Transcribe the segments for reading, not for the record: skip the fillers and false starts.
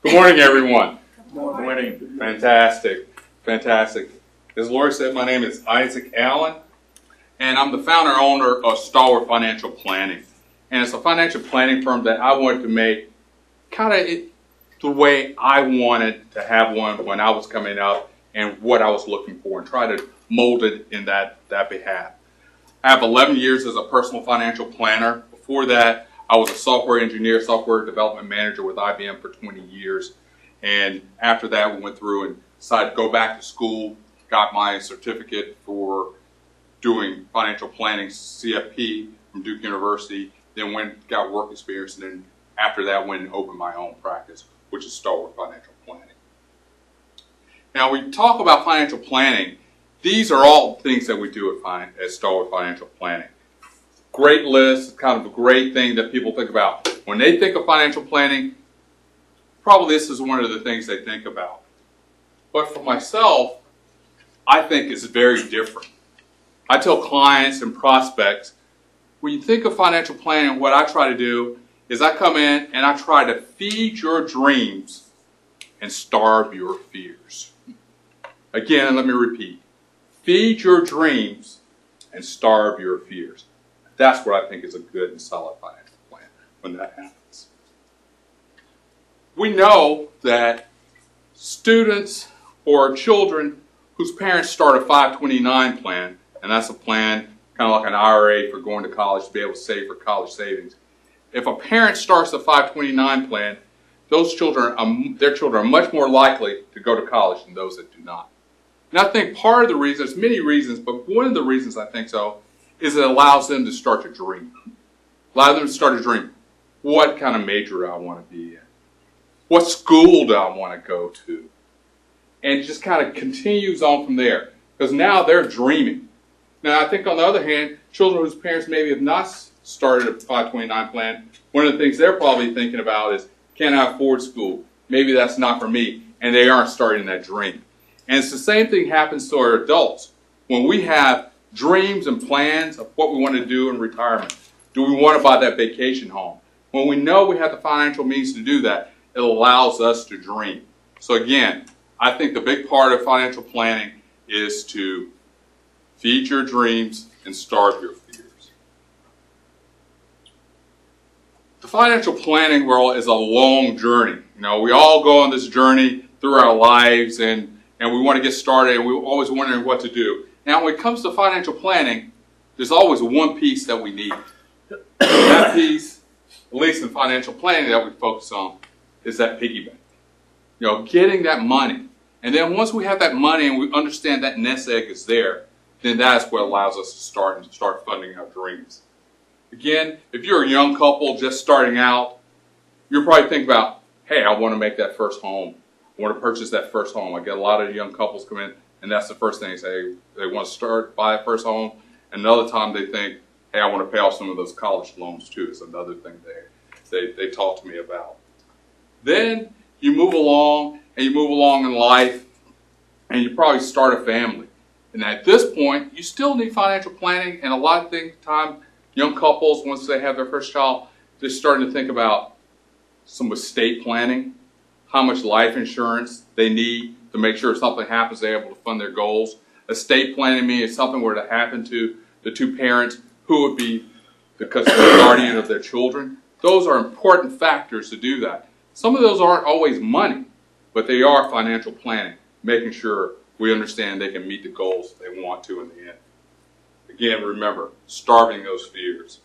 Good morning, everyone. Good morning. Fantastic. Fantastic. As Lori said, my name is Isaac Allen, and I'm the founder and owner of Stalwart Financial Planning. And it's a financial planning firm that I wanted to make kind of the way I wanted to have one when I was coming up and what I was looking for, and try to mold it in that behalf. I have 11 years as a personal financial planner. Before that, I was a software engineer, software development manager with IBM for 20 years. And after that, we went through and decided to go back to school, got my certificate for doing financial planning, CFP, from Duke University, then got work experience, and then after that went and opened my own practice, which is Stalwart Financial Planning. Now, we talk about financial planning. These are all things that we do at Stalwart Financial Planning. Great list, kind of a great thing that people think about. When they think of financial planning, probably this is one of the things they think about. But for myself, I think it's very different. I tell clients and prospects, when you think of financial planning, what I try to do is I come in and I try to feed your dreams and starve your fears. Again, let me repeat. Feed your dreams and starve your fears. That's what I think is a good and solid financial plan when that happens. We know that students or children whose parents start a 529 plan, and that's a plan kind of like an IRA for going to college to be able to save for college savings. If a parent starts a 529 plan, those children, their children are much more likely to go to college than those that do not. And I think part of the reason, there's many reasons, but one of the reasons I think so is it allows them to start to dream. Allow them to start to dream. What kind of major do I want to be in? What school do I want to go to? And it just kind of continues on from there, because now they're dreaming. Now, I think on the other hand, children whose parents maybe have not started a 529 plan, one of the things they're probably thinking about is, can I afford school? Maybe that's not for me, and they aren't starting that dream. And it's the same thing happens to our adults. When we have dreams and plans of what we want to do in retirement, do we want to buy that vacation home? When we know we have the financial means to do that, it allows us to dream. So again, I think the big part of financial planning is to feed your dreams and starve your fears. The financial planning world is a long journey. You know, we all go on this journey through our lives, and we want to get started, and we're always wondering what to do. Now, when it comes to financial planning, there's always one piece that we need. That piece, at least in financial planning that we focus on, is that piggy bank. You know, getting that money. And then once we have that money and we understand that nest egg is there, then that's what allows us to start funding our dreams. Again, if you're a young couple just starting out, you're probably thinking about, hey, I want to make that first home. I want to purchase that first home. I get a lot of young couples come in, and that's the first thing they say. They want to buy a first home. Another time they think, hey, I want to pay off some of those college loans too. It's another thing they talk to me about. Then you move along, and you move along in life, and you probably start a family. And at this point, you still need financial planning, and a lot of time, young couples, once they have their first child, they're starting to think about some estate planning, how much life insurance they need to make sure if something happens, they're able to fund their goals. Estate planning means if something were to happen to the two parents, who would be the guardian of their children. Those are important factors to do that. Some of those aren't always money, but they are financial planning, making sure we understand they can meet the goals they want to in the end. Again, remember, starving those fears.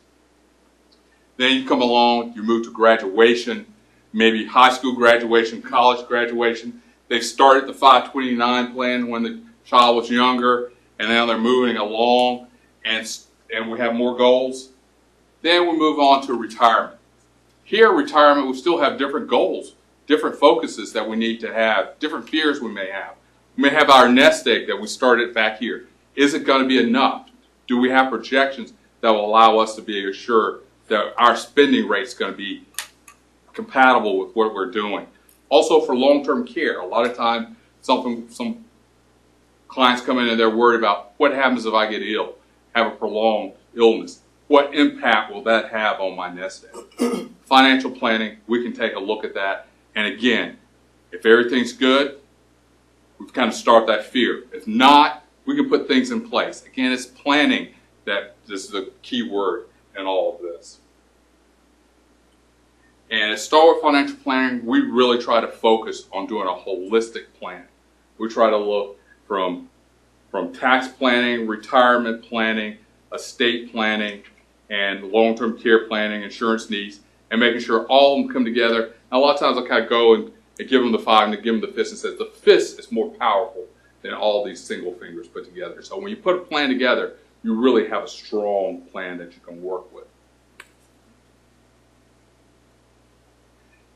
Then you come along, you move to graduation, maybe high school graduation, college graduation. They started the 529 plan when the child was younger, and now they're moving along, and we have more goals. Then we move on to retirement. Here at retirement, we still have different goals, different focuses that we need to have, different fears we may have. We may have our nest egg that we started back here. Is it going to be enough? Do we have projections that will allow us to be assured that our spending rate is going to be compatible with what we're doing? Also for long-term care, a lot of time some clients come in and they're worried about what happens if I get ill, have a prolonged illness. What impact will that have on my nest egg? Financial planning, we can take a look at that. And again, If everything's good, we kind of start that fear. If not, we can put things in place. Again, it's planning that is the key word in all of this. And at Stalwart Financial Planning, we really try to focus on doing a holistic plan. We try to look from tax planning, retirement planning, estate planning, and long-term care planning, insurance needs, and making sure all of them come together. And a lot of times I kind of go and give them the five and give them the fist and says the fist is more powerful than all these single fingers put together. So when you put a plan together, you really have a strong plan that you can work with.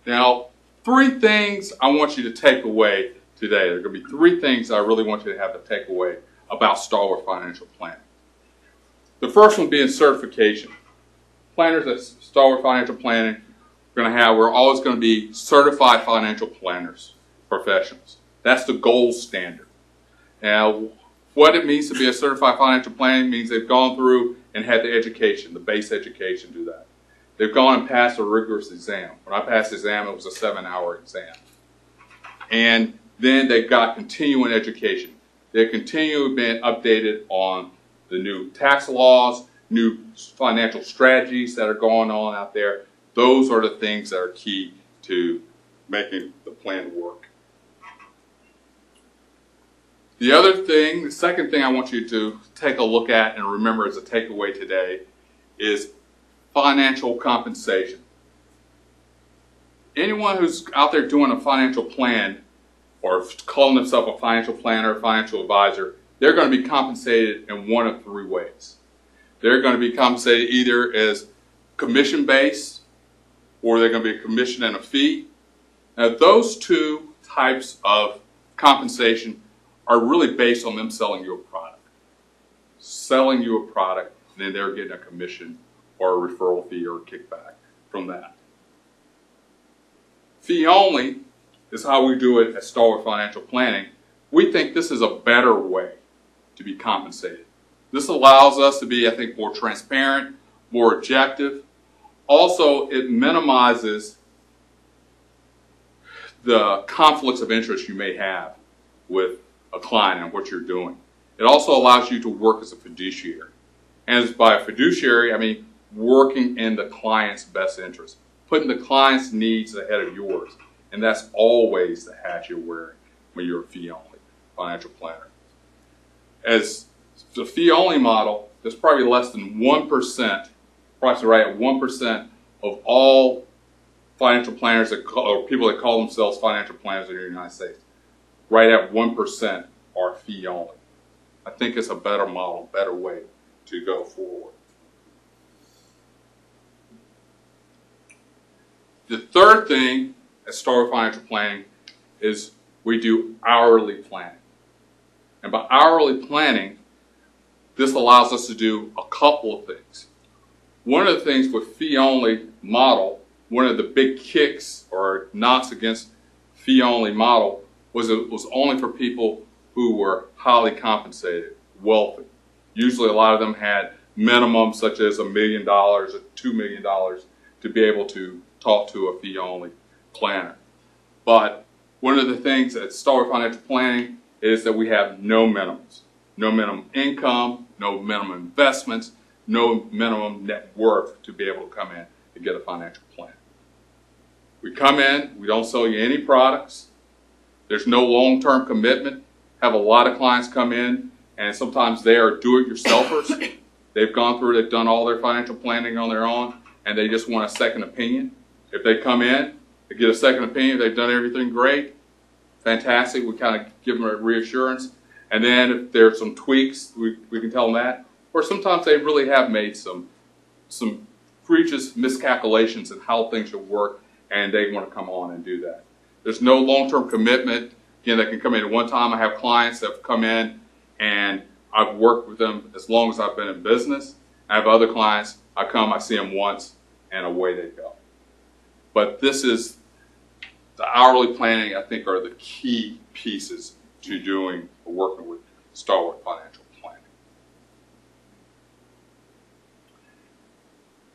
Now, 3 things I want you to take away today. There are going to be 3 things I really want you to have to take away about Stalwart Financial Planning. The first one being certification. Planners at Stalwart Financial Planning we're always going to be certified financial planners, professionals. That's the gold standard. Now, what it means to be a certified financial planner means they've gone through and had the education, the base education, do that. They've gone and passed a rigorous exam. When I passed the exam, it was a 7-hour exam. And then they've got continuing education. They're continually being updated on the new tax laws, new financial strategies that are going on out there. Those are the things that are key to making the plan work. The second thing I want you to take a look at and remember as a takeaway today is financial compensation. Anyone who's out there doing a financial plan or calling themselves a financial planner or financial advisor, they're going to be compensated in one of 3 ways. They're going to be compensated either as commission-based or they're going to be a commission and a fee. Now, those 2 types of compensation are really based on them selling you a product. Selling you a product, and then they're getting a commission or a referral fee or a kickback from that. Fee only is how we do it at Stalwart Financial Planning. We think this is a better way to be compensated. This allows us to be, I think, more transparent, more objective. Also, it minimizes the conflicts of interest you may have with a client and what you're doing. It also allows you to work as a fiduciary. And by a fiduciary, I mean working in the client's best interest, putting the client's needs ahead of yours. And that's always the hat you're wearing when you're a fee-only financial planner. As the fee-only model, there's probably less than 1%, probably right at 1% of all financial planners or people that call themselves financial planners in the United States. Right at 1% are fee-only. I think it's a better model, better way to go forward. The third thing at Stalwart Financial Planning is we do hourly planning. And by hourly planning, this allows us to do a couple of things. One of the things with fee-only model, one of the big kicks or knocks against fee-only model was it was only for people who were highly compensated, wealthy. Usually a lot of them had minimums such as $1 million or $2 million to be able to talk to a fee-only planner. But one of the things at Stalwart Financial Planning is that we have no minimums. No minimum income, no minimum investments, no minimum net worth to be able to come in and get a financial plan. We come in, we don't sell you any products. There's no long-term commitment. Have a lot of clients come in and sometimes they are do-it-yourselfers. They've gone through, they've done all their financial planning on their own and they just want a second opinion. If they come in, they get a second opinion, they've done everything great, fantastic, we kind of give them a reassurance. And then if there's some tweaks, we can tell them that. Or sometimes they really have made some egregious miscalculations in how things should work and they want to come on and do that. There's no long-term commitment. Again, they can come in at one time. I have clients that have come in and I've worked with them as long as I've been in business. I have other clients, I come, I see them once, and away they go. But this is, the hourly planning, I think, are the key pieces to doing or working with Stalwart Financial Planning.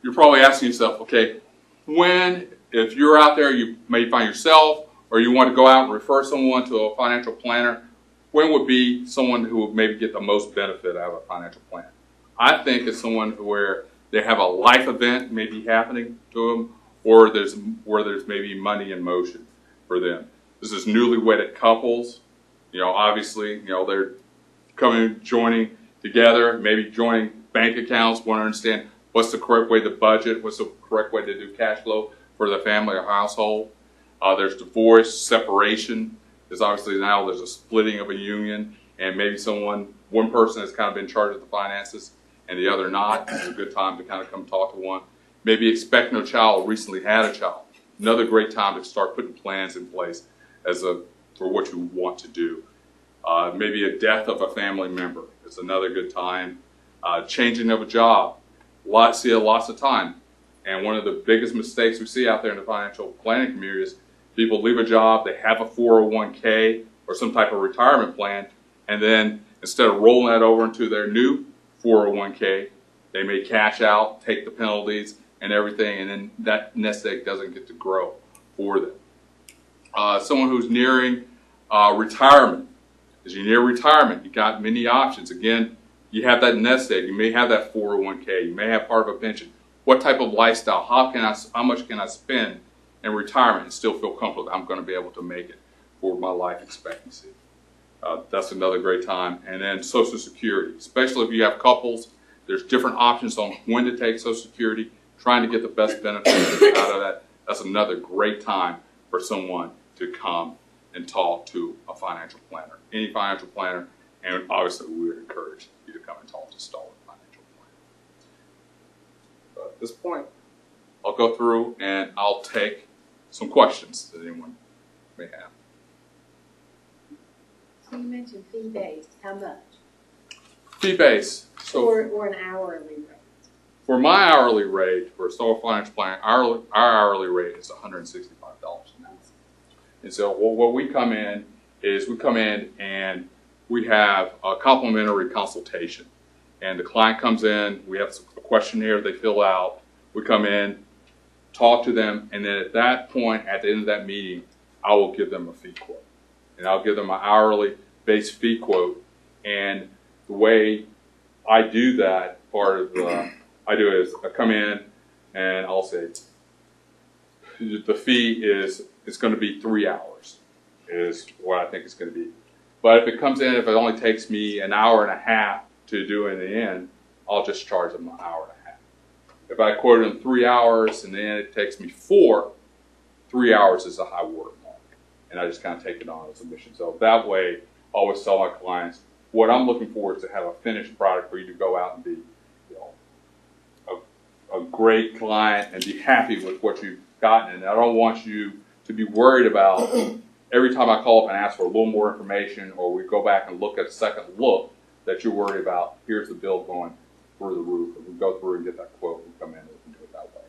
You're probably asking yourself, okay, if you're out there, you may find yourself or you want to go out and refer someone to a financial planner, when would be someone who would maybe get the most benefit out of a financial plan? I think it's someone where they have a life event maybe happening to them, or there's maybe money in motion for them. This is newly wedded couples. Obviously, they're joining together, maybe joining bank accounts, want to understand what's the correct way to budget, what's the correct way to do cash flow for the family or household. There's divorce, separation. Because obviously now there's a splitting of a union, and maybe one person has kind of been in charge of the finances and the other not. It's a good time to kind of come talk to one. Maybe expecting a child, recently had a child. Another great time to start putting plans in place for what you want to do. Maybe a death of a family member is another good time. Changing of a job, lots of time. And one of the biggest mistakes we see out there in the financial planning community is people leave a job, they have a 401k or some type of retirement plan, and then instead of rolling that over into their new 401k, they may cash out, take the penalties and everything, and then that nest egg doesn't get to grow for them. Someone who's nearing retirement. As you near retirement, you got many options. Again, you have that nest egg. You may have that 401k. You may have part of a pension. What type of lifestyle? How much can I spend in retirement and still feel comfortable that I'm going to be able to make it for my life expectancy? That's another great time. And then Social Security, especially if you have couples, there's different options on when to take Social Security, trying to get the best benefits out of that. That's another great time for someone to come and talk to a financial planner, any financial planner, and obviously we would encourage you to come and talk to Stalwart Financial Planning. So at this point, I'll go through and I'll take some questions that anyone may have. So you mentioned fee-based. How much? Fee-based. So or an hourly rate? For my hourly rate for Stalwart Financial Planning, our hourly rate is $165 an hour. And so what we come in is and we have a complimentary consultation. And the client comes in, we have a questionnaire they fill out, we come in, talk to them, and then at that point, at the end of that meeting, I will give them a fee quote. And I'll give them an hourly based fee quote. And the way I do that, I do is I come in and I'll say, the fee is going to be 3 hours, is what I think it's going to be. But if it only takes me an hour and a half to do in the end, I'll just charge them an hour and a half. If I quote them 3 hours and then it takes me 4, 3 hours is a high water mark. And I just kind of take it on as a mission. So that way, I always tell my clients, what I'm looking for is to have a finished product for you to go out and be a great client and be happy with what you've gotten. And I don't want you to be worried about every time I call up and ask for a little more information, or we go back and look at a second look, that you're worried about, here's the bill going through the roof. And we go through and get that quote, we come in and we can do it that way.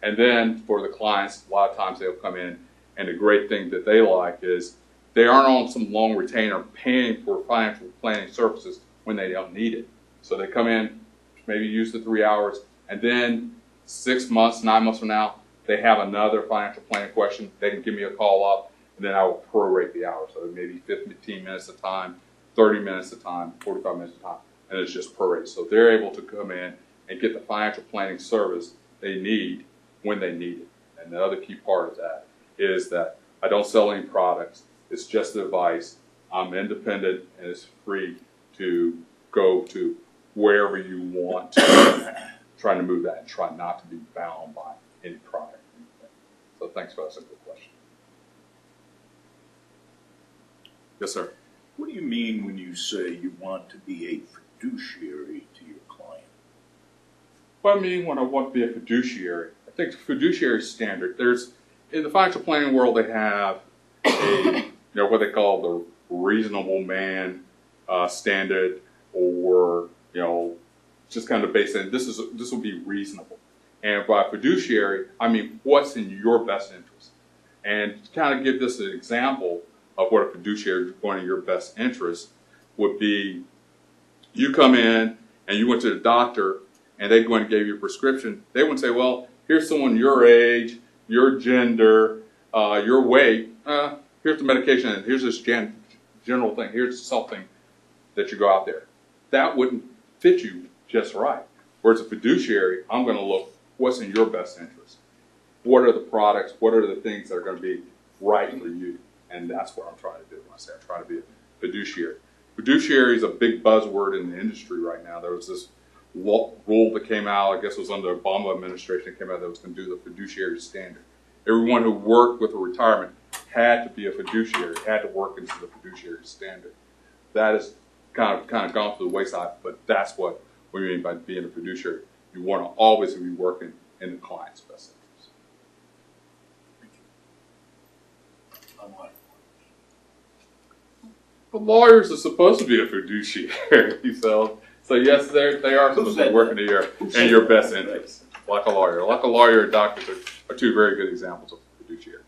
And then for the clients, a lot of times they'll come in, and the great thing that they like is they aren't on some long retainer paying for financial planning services when they don't need it. So they come in, maybe use the 3 hours, and then 6 months, 9 months from now, they have another financial planning question. They can give me a call up, and then I will prorate the hours. So maybe 15 minutes a time, 30 minutes a time, 45 minutes a time, and it's just prorated. So they're able to come in and get the financial planning service they need when they need it. And the other key part of that is that I don't sell any products. It's just advice. I'm independent, and it's free to go to wherever you want to, trying to move that and try not to be bound by any product. So thanks for asking a good question. Yes, sir. What do you mean when you say you want to be a fiduciary to your client? What I mean when I want to be a fiduciary, I think fiduciary standard. There's in the financial planning world, they have a what they call the reasonable man standard, or just kind of based on this will be reasonable. And by fiduciary, I mean what's in your best interest. And to kind of give this an example of what a fiduciary going in your best interest would be, you come in and you went to the doctor and they're going to give you a prescription. They wouldn't say, well, here's someone your age, your gender, your weight. here's the medication, and here's this general thing, here's something that you go out there. That wouldn't fit you just right. Whereas a fiduciary, I'm going to look what's in your best interest. What are the products? What are the things that are going to be right for you? And that's what I'm trying to do when I say I try to be a fiduciary. Fiduciary is a big buzzword in the industry right now. There was this rule that came out, I guess it was under the Obama administration, that came out that was going to do the fiduciary standard. Everyone who worked with a retirement had to be a fiduciary, had to work into the fiduciary standard. That has kind of gone to the wayside, but that's what we mean by being a fiduciary. You want to always be working in the client's best interest. Unlike But lawyers are supposed to be a fiduciary, so yes, they are supposed to be working in your best interest, like a lawyer. Like a lawyer and doctors are two very good examples of fiduciary.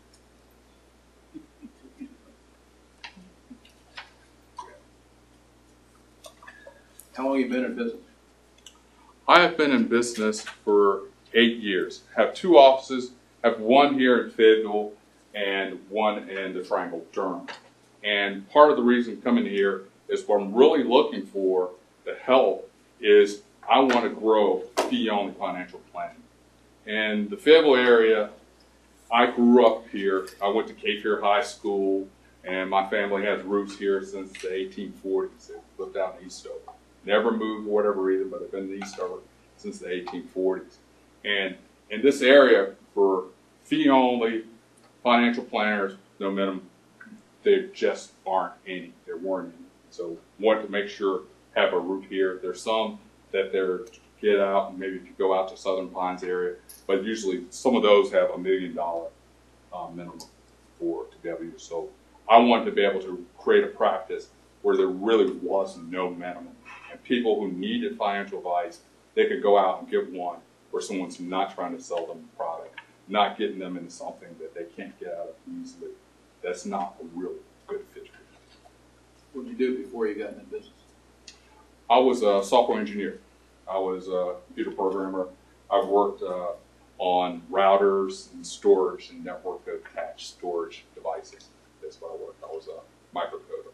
How long have you been in business? I have been in business for 8 years. Have 2 offices. Have one here in Fayetteville and one in the Triangle, Durham. And part of the reason coming here is what I'm really looking for, the help, is I want to grow fee-only financial planning. In the Fayetteville area, I grew up here. I went to Cape Fear High School, and my family has roots here since the 1840s. They lived out in Eastover. Never moved for whatever reason, but I've been in Eastover since the 1840s. And in this area, for fee-only financial planners, no minimum, there just aren't any. There weren't any. So wanted to make sure have a root here. There's some that they're get out and maybe could go out to Southern Pines area, but usually some of those have $1 million minimum for to be able to use. So I wanted to be able to create a practice where there really was no minimum, and people who needed financial advice, they could go out and get one where someone's not trying to sell them a product, not getting them into something that they can't get out of easily. That's not a really good fit for you. What did you do before you got into business? I was a software engineer. I was a computer programmer. I've worked on routers and storage and network attached storage devices. That's what I worked. I was a microcoder.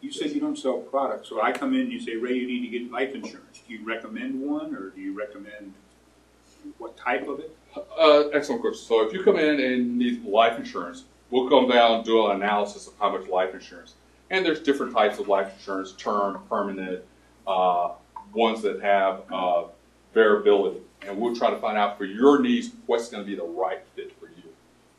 You said you don't sell products, so I come in and you say, Ray, you need to get life insurance. Do you recommend one, or do you recommend what type of it? Excellent question. So if you come in and need life insurance, we'll come down and do an analysis of how much life insurance. And there's different types of life insurance, term, permanent, ones that have variability. And we'll try to find out for your needs what's going to be the right fit for you.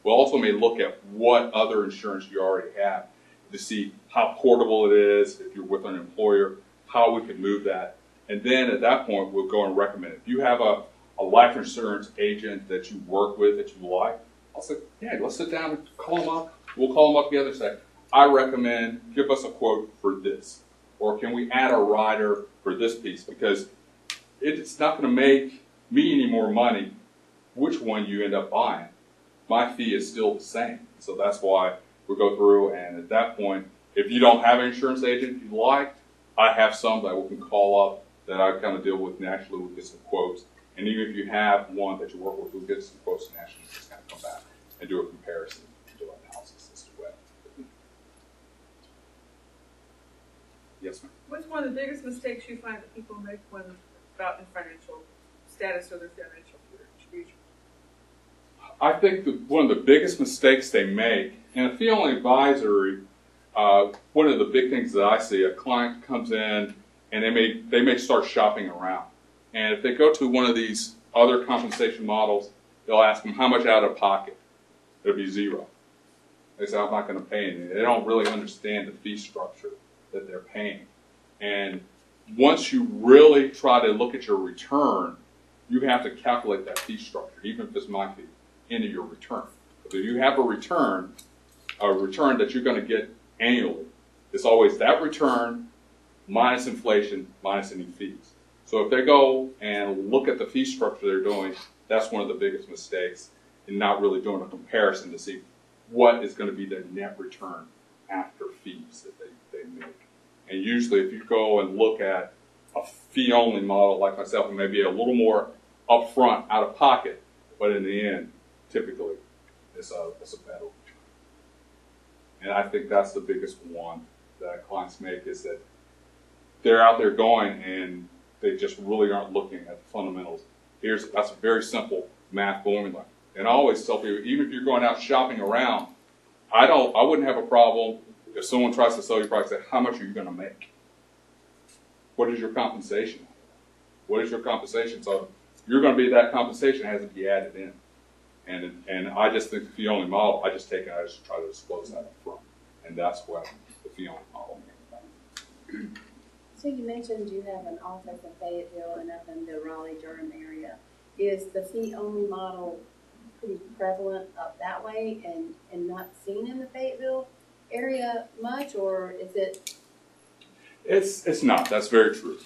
We'll also may look at what other insurance you already have to see how portable it is, if you're with an employer, how we can move that. And then at that point, we'll go and recommend it. If you have a life insurance agent that you work with that you like, I'll say, yeah, let's sit down and call them up. We'll call them up together and say, I recommend, give us a quote for this. Or can we add a rider for this piece? Because it's not going to make me any more money which one you end up buying. My fee is still the same. So that's why we go through, and at that point, if you don't have an insurance agent you like, I have some that we can call up that I kind of deal with nationally. We'll get some quotes. And even if you have one that you work with, we'll get some quotes nationally. Just kind of come back and do a comparison, do an analysis as well. Yes, ma'am. What's one of the biggest mistakes you find that people make when about their financial status or their financial future? I think one of the biggest mistakes they make, and a fee-only advisory, one of the big things that I see, a client comes in and they may start shopping around. And if they go to one of these other compensation models, they'll ask them how much out of pocket. It'll be zero. They say, I'm not going to pay anything. They don't really understand the fee structure that they're paying. And once you really try to look at your return, you have to calculate that fee structure, even if it's my fee, into your return. If you have a return that you're going to get annually, it's always that return minus inflation, minus any fees. So if they go and look at the fee structure they're doing, that's one of the biggest mistakes in not really doing a comparison to see what is going to be their net return after fees that they make. And usually if you go and look at a fee-only model like myself, it may be a little more upfront, out of pocket, but in the end, typically, it's a better return. And I think that's the biggest one that clients make, is that they're out there going and they just really aren't looking at the fundamentals. That's a very simple math formula. And I always tell people, even if you're going out shopping around, I wouldn't have a problem if someone tries to sell you a product, say, how much are you going to make? What is your compensation? What is your compensation? So you're going to be that compensation has to be added in. And I just think the fee only model, I just try to disclose that up front. And that's what the fee only model means. So you mentioned you have an office in Fayetteville and up in the Raleigh-Durham area. Is the fee-only model pretty prevalent up that way and not seen in the Fayetteville area much, or is it? It's not. That's very true.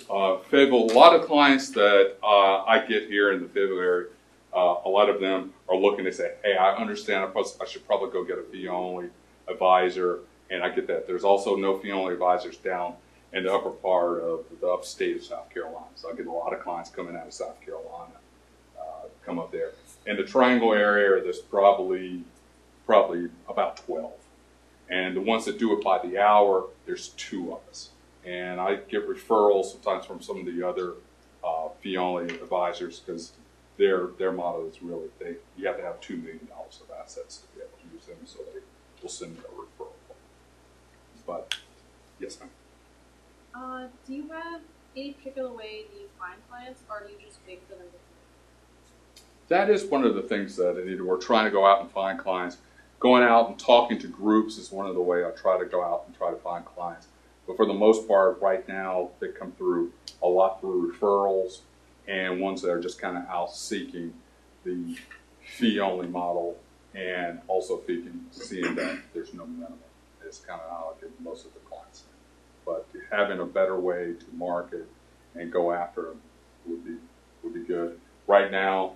Fayetteville, a lot of clients that I get here in the Fayetteville area, a lot of them are looking to say, hey, I understand I should probably go get a fee-only advisor, and I get that. There's also no fee-only advisors down in the upper part of the upstate of South Carolina. So I get a lot of clients coming out of South Carolina come up there. In the Triangle area, there's probably about 12. And the ones that do it by the hour, there's 2 of us. And I get referrals sometimes from some of the other fee-only advisors, because their motto is really you have to have $2 million of assets to be able to use them, so they will send you a referral. But yes, ma'am. Do you have any particular way that you find clients, or do you just wait for them to? That is one of the things that we're trying to go out and find clients. Going out and talking to groups is one of the ways I try to go out and try to find clients. But for the most part, right now, they come through a lot through referrals and ones that are just kind of out seeking the fee-only model, and also seeing that there's no minimum. It's kind of how I get most of the clients. But having a better way to market and go after them would be good. Right now,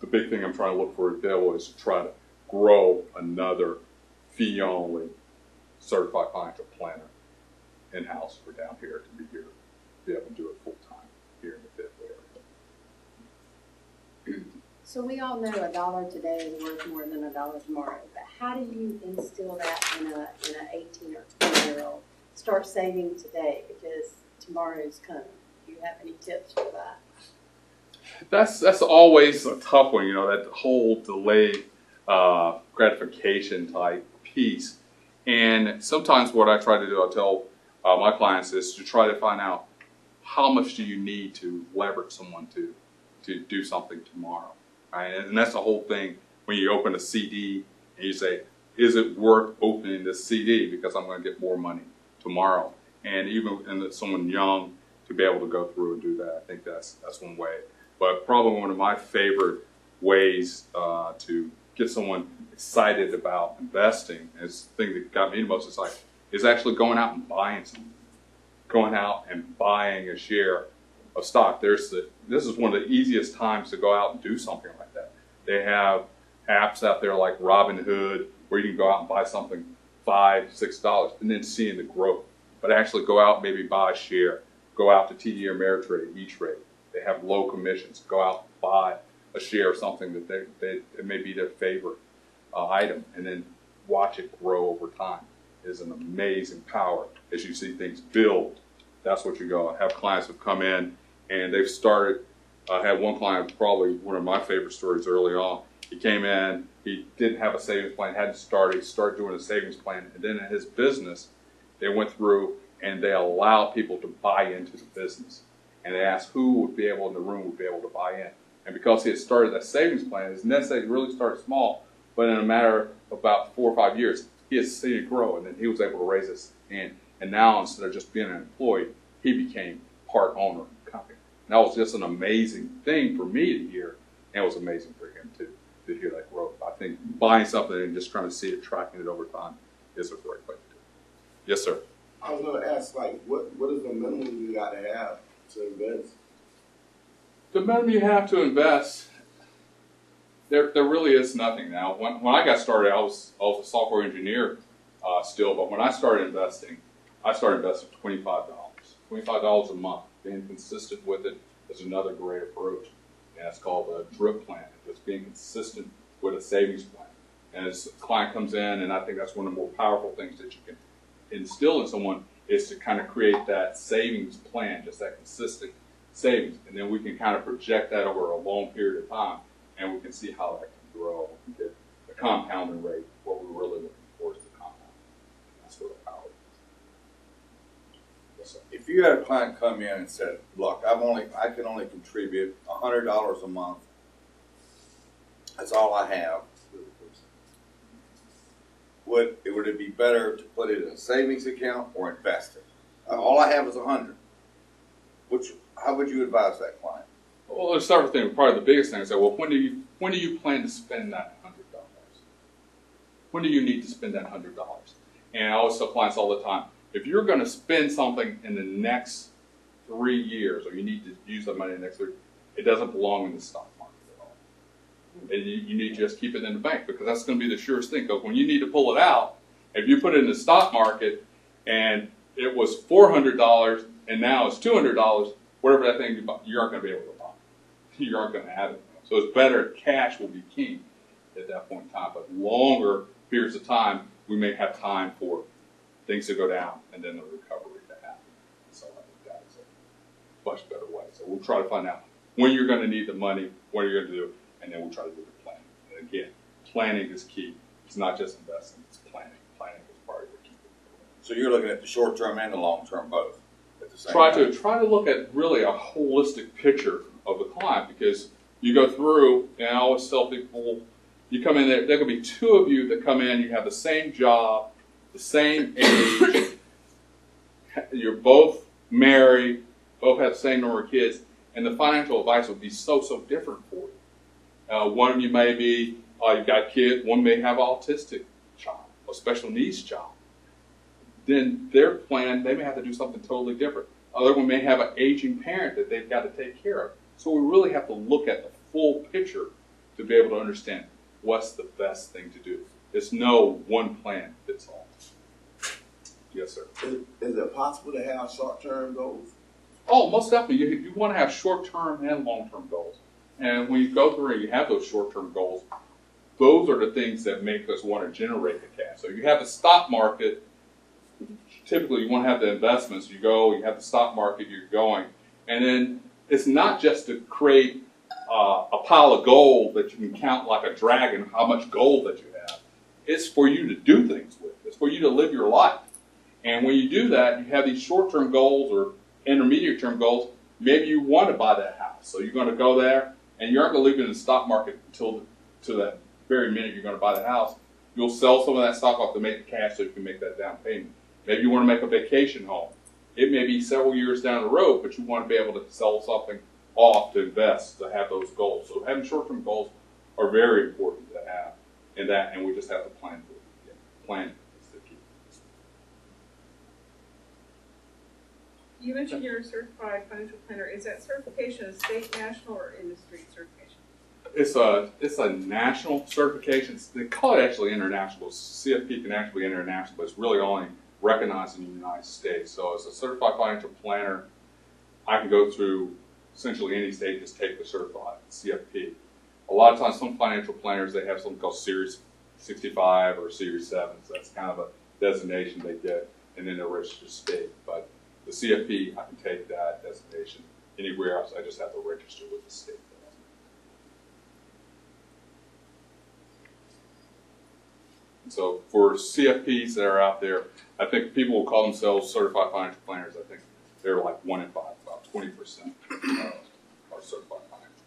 the big thing I'm trying to look for at Fayetteville is to try to grow another fee-only certified financial planner in-house for down here to be able to do it full-time here in the Fayetteville area. So we all know $1 today is worth more than $1 tomorrow. But how do you instill that in a 18 or 20-year-old? Start saving today because tomorrow's coming. Do you have any tips for that? That's always a tough one, that whole delayed gratification type piece. And sometimes what I try to do, I tell my clients, is to try to find out how much do you need to leverage someone to do something tomorrow. Right? And that's the whole thing when you open a CD and you say, is it worth opening this CD because I'm going to get more money tomorrow? And even someone young to be able to go through and do that, I think that's one way. But probably one of my favorite ways to get someone excited about investing, is the thing that got me the most excited, is actually going out and buying something. Going out and buying a share of stock. This is one of the easiest times to go out and do something like that. They have apps out there like Robinhood where you can go out and buy something $5, $6 and then seeing the growth. But actually go out and maybe buy a share. Go out to TD Ameritrade, E-Trade. They have low commissions. Go out and buy a share of something that it may be their favorite item, and then watch it grow over time. It is an amazing power as you see things build. That's what you go. I have clients who come in and they've started. I had one client, probably one of my favorite stories early on. He came in, he didn't have a savings plan, hadn't started. He started doing a savings plan, and then in his business, they went through and they allowed people to buy into the business. And they asked who would be able in the room would be able to buy in. And because he had started that savings plan, his nest egg really started small, but in a matter of about 4 or 5 years, he had seen it grow, and then he was able to raise his hand. And now, instead of just being an employee, he became part owner of the company. And that was just an amazing thing for me to hear, and it was amazing for him too, to hear that growth. I think buying something and just trying to see it, tracking it over time, is a great way to do it. Yes, sir. I was going to ask, what is the minimum you got to have to invest? The minimum you have to invest, there really is nothing now. When I got started, I was a software engineer still, but when I started investing $25. $25 a month. Being consistent with it is another great approach, and it's called a drip plan. Just being consistent with a savings plan. as a client comes in, and I think that's one of the more powerful things that you can instill in someone is to kind of create that savings plan, just that consistent savings. And then we can kind of project that over a long period of time, and we can see how that can grow. We can get the compounding rate. What we're really looking for is the compound. That's where the power is. Yes, sir. If you had a client come in and said, look, I can only contribute $100 a month. That's all I have. Would it be better to put it in a savings account or invest it? All I have is 100. How would you advise that client? Well, let's start with probably the biggest thing is that, well, when do you plan to spend that $100? When do you need to spend that $100? And I always tell clients all the time, if you're going to spend something in the next 3 years, or you need to use that money in the next 3, it doesn't belong in the stock market at all. And you need to just keep it in the bank, because that's going to be the surest thing. Because when you need to pull it out, if you put it in the stock market and it was $400 and now it's $200, whatever that thing you aren't going to be able to buy. You aren't going to have it. So it's better, cash will be king at that point in time. But longer periods of time, we may have time for things to go down and then the recovery to happen. So I think that is a much better way. So we'll try to find out when you're going to need the money, what you're going to do, and then we'll try to do the planning. And again, planning is key. It's not just investing, it's planning. Planning is part of the key. So you're looking at the short term and the long term both at the same time. Try to look at really a holistic picture of the client, because you go through, and I always tell people, you come in there could be 2 of you that come in, you have the same job, the same age, you're both married, both have the same number of kids, and the financial advice would be so different for you. One of you may be, you've got kids, one may have an autistic child, a special needs child. Then their plan, they may have to do something totally different. Other one may have an aging parent that they've got to take care of. So we really have to look at the full picture to be able to understand what's the best thing to do. There's no one plan fits all. Yes, sir. Is it possible to have short-term goals? Oh, most definitely. You want to have short-term and long-term goals. And when you go through and you have those short-term goals, those are the things that make us want to generate the cash. So you have the stock market. Typically, you want to have the investments. You have the stock market, you're going. And then it's not just to create a pile of gold that you can count like a dragon, how much gold that you have. It's for you to do things with. It's for you to live your life. And when you do that, you have these short-term goals or intermediate-term goals. Maybe you want to buy that house. So you're going to go there, and you aren't going to leave it in the stock market until to that very minute you're going to buy the house. You'll sell some of that stock off to make the cash so you can make that down payment. Maybe you want to make a vacation home. It may be several years down the road, but you want to be able to sell something off to invest, to have those goals. So having short-term goals are very important to have in that, and we just have to plan for it. Yeah, planning is the key. You mentioned you're a certified financial planner. Is that certification a state, national, or industry certification? It's a national certification. They call it actually international. CFP can actually be international, but it's really only recognized in the United States. So as a certified financial planner, I can go through essentially any state, just take the certified CFP. A lot of times, some financial planners, they have something called Series 65 or Series 7. So that's kind of a designation they get, and then they're registered state. But the CFP, I can take that designation anywhere else. I just have to register with the state. So for CFPs that are out there, I think people will call themselves certified financial planners. I think they're like 1 in 5, about 20% are certified financial planners.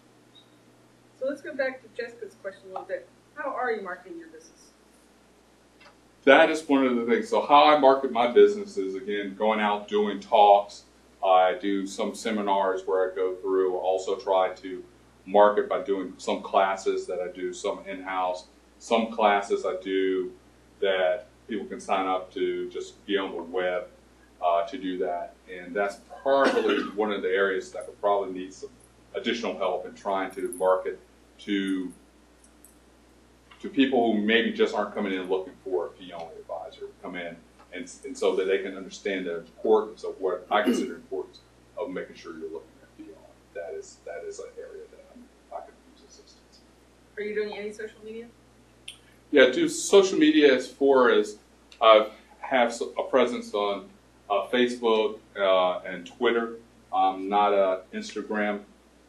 So let's go back to Jessica's question a little bit. How are you marketing your business? That is one of the things. So how I market my business is, again, going out, doing talks. I do some seminars where I go through. Also try to market by doing some classes that I do, some in-house. Some classes I do that people can sign up to just be on the web to do that. And that's probably one of the areas that would probably need some additional help in trying to market to people who maybe just aren't coming in looking for a fee-only advisor, come in and so that they can understand the importance of what I consider importance of making sure you're looking at fee-only. That is an area that I could use assistance. Are you doing any social media? Yeah, do social media as far as have a presence on Facebook and Twitter. I'm not an Instagram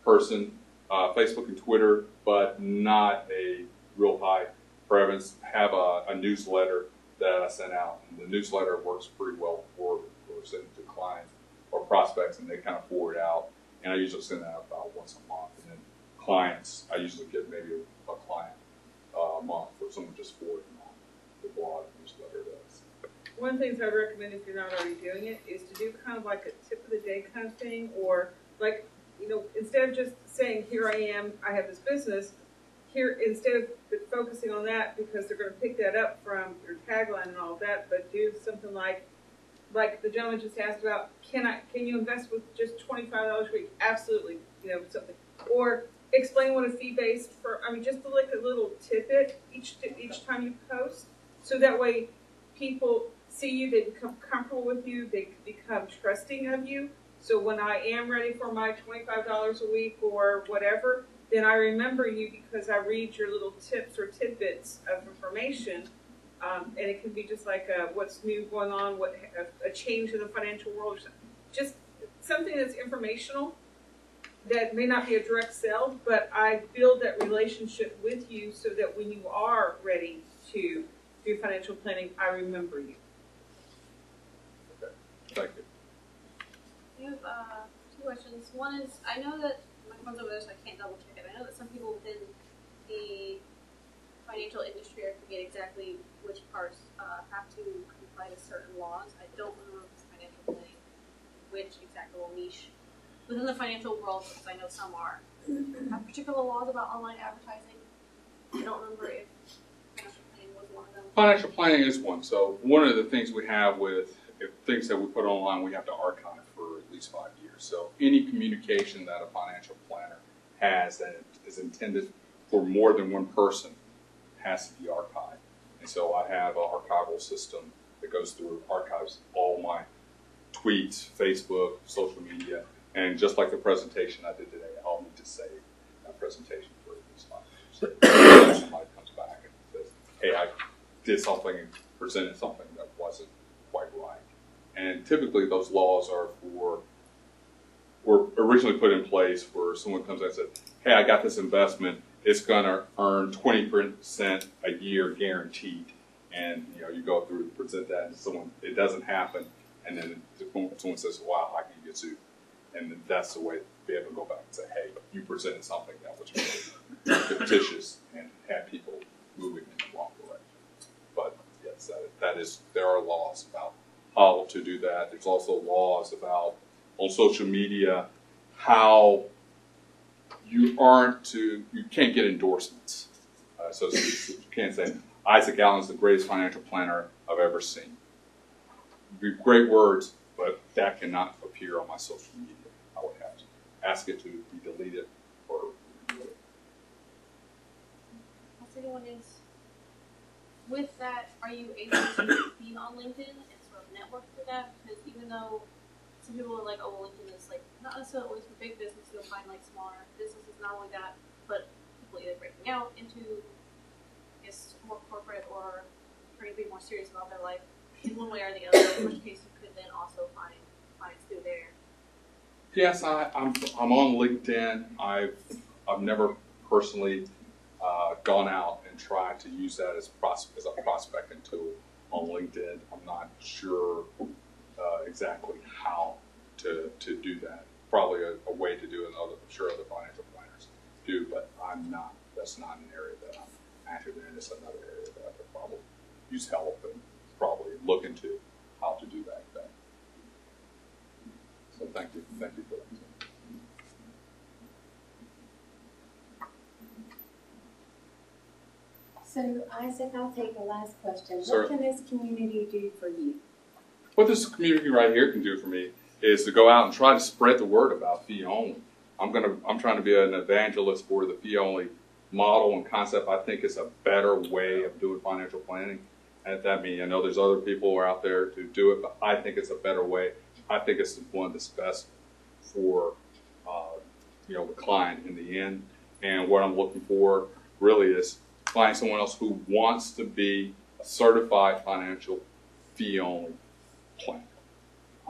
person. Facebook and Twitter, but not a real high prevalence. Have a newsletter that I send out, and the newsletter works pretty well for sending to clients or prospects, and they kind of forward out. And I usually send that out about once a month. And then clients, I usually get maybe a client a month, or someone just forwarding on the blog newsletter does. One of the things I'd recommend if you're not already doing it is to do kind of like a tip of the day kind of thing, or like, you know, instead of just saying, here I am, I have this business, here, instead of focusing on that, because they're going to pick that up from your tagline and all of that, but do something like the gentleman just asked about, can you invest with just $25 a week? Absolutely, you know, something. Or explain what a fee-based just like a little tidbit each time you post, so that way people see you, they become comfortable with you, they become trusting of you. So when I am ready for my $25 a week or whatever, then I remember you because I read your little tips or tidbits of information. And it can be just like what's new going on, a change in the financial world, or something. Just something that's informational that may not be a direct sell, but I build that relationship with you so that when you are ready to do financial planning, I remember you. Okay, thank you. I have two questions. One is, I know that my phone's over there, so I can't double check it. I know that some people within the financial industry, I forget exactly which parts, have to comply to certain laws. I don't remember if it's financial planning, which exact little niche within the financial world, because I know some have particular laws about online advertising. I don't remember if financial planning was one of them. Financial planning is one. So one of the things we have with things that we put online, we have to archive for at least 5 years. So any communication that a financial planner has that is intended for more than one person has to be archived. And so I have an archival system that goes through, archives all my tweets, Facebook, social media, and just like the presentation I did today, I'll need to save that presentation for at least 5 years. Somebody comes back and says, hey, I did something and presented something that wasn't quite right. And typically those laws were originally put in place where someone comes in and says, hey, I got this investment, it's going to earn 20% a year guaranteed. And you go through and present that, and it doesn't happen, and then someone says, wow, how can you get sued? And then that's the way to be able to go back and say, hey, you presented something that was really fictitious and had people moving in the wrong direction. But yes, there are laws about how to do that. There's also laws about on social media how you can't get endorsements. So you can't say, Isaac Allen is the greatest financial planner I've ever seen. Great words, but that cannot appear on my social media. I would have to ask it to be deleted or remove it. The second one is, with that, are you able to be on LinkedIn and sort of network through that? Because even though some people are like, oh, well, LinkedIn is like not necessarily always for big business, you'll find like smaller businesses not only that, but people either breaking out into, I guess, more corporate or trying to be more serious about their life in one way or the other, in which case you could then also find clients through there. Yes, I'm on LinkedIn. I've never personally gone out and tried to use that as a prospecting tool on LinkedIn. I'm not sure exactly how to do that. Probably a way to do it. I'm sure other financial planners do, but I'm not. That's not an area that I'm active in. It's another area that I could probably use help and probably look into how to do that thing. So thank you for that. So Isaac, I'll take the last question. Sure. What can this community do for you? What this community right here can do for me is to go out and try to spread the word about fee only. I'm trying to be an evangelist for the fee only model and concept. I think it's a better way of doing financial planning. And that means, I know there's other people who are out there to do it, but I think it's a better way. I think it's one that's best for the client in the end. And what I'm looking for really is finding someone else who wants to be a certified financial fee-only planner.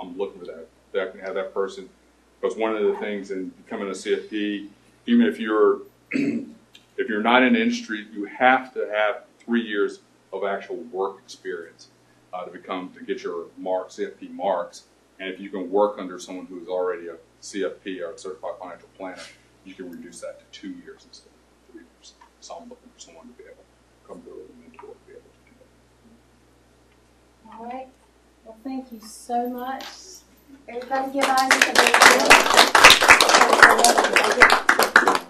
I'm looking for that. That can have that person, because one of the things in becoming a CFP, even if you're if you're not in the industry, you have to have 3 years of actual work experience to get your CFP marks. And if you can work under someone who's already a CFP or a certified financial planner, you can reduce that to 2 years instead of 3 years. So I'm looking for someone to be able to come through and mentor to be able to do that. All right. Well, thank you so much. Everybody give Isaac a big hand.